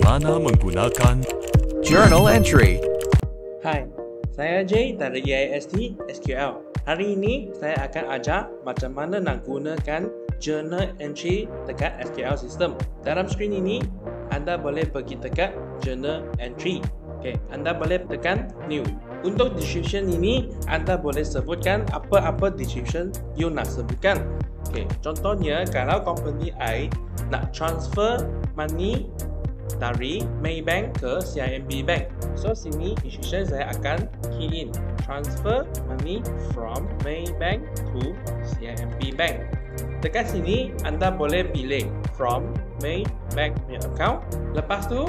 bagaimana menggunakan Journal entry. Hai, saya Jay dari EIST SQL. Hari ini saya akan ajar macam mana nak gunakan journal entry dekat SQL system. Dalam skrin ini, anda boleh pergi dekat journal entry. Okay, anda boleh tekan new. Untuk description ini, anda boleh sebutkan apa-apa description you nak sebutkan. Okay, contohnya kalau company I nak transfer money dari Maybank ke CIMB Bank. So sini description saya akan key in transfer money from Maybank to CIMB Bank. Dekat sini anda boleh pilih from Maybank punya account. Lepas tu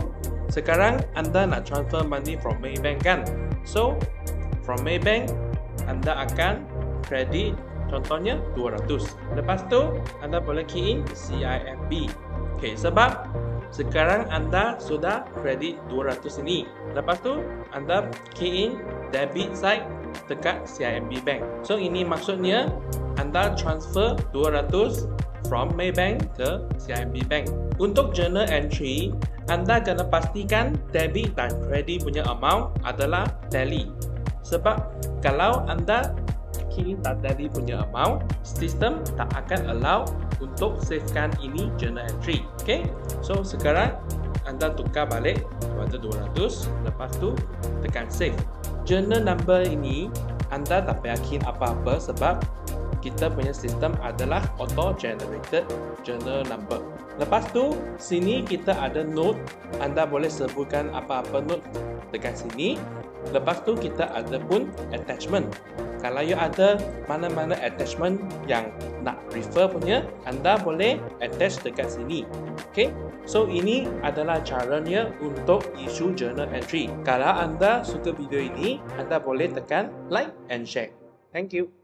sekarang anda nak transfer money from Maybank kan. So from Maybank anda akan credit contohnya 200. Lepas tu anda boleh key in CIMB. Okay, sebab sekarang anda sudah kredit 200 ini. Lepas tu anda key in debit side dekat CIMB Bank. So ini maksudnya anda transfer 200 from Maybank ke CIMB Bank. Untuk journal entry, anda kena pastikan debit dan kredit punya amount adalah tally. Sebab kalau anda key in tak tally punya amount, sistem tak akan allow untuk savekan ini journal entry. Okay, so sekarang anda tukar balik kepada 200. Lepas tu tekan save. Journal number ini anda tak payah key in apa-apa sebab kita punya sistem adalah auto generated journal number. Lepas tu sini kita ada note. Anda boleh sebutkan apa-apa note dekat sini. Lepas tu kita ada pun attachment. Kalau you ada mana-mana attachment yang nak refer punya, anda boleh attach dekat sini. Okay, so ini adalah caranya untuk issue journal entry. Kalau anda suka video ini, anda boleh tekan like and share. Thank you.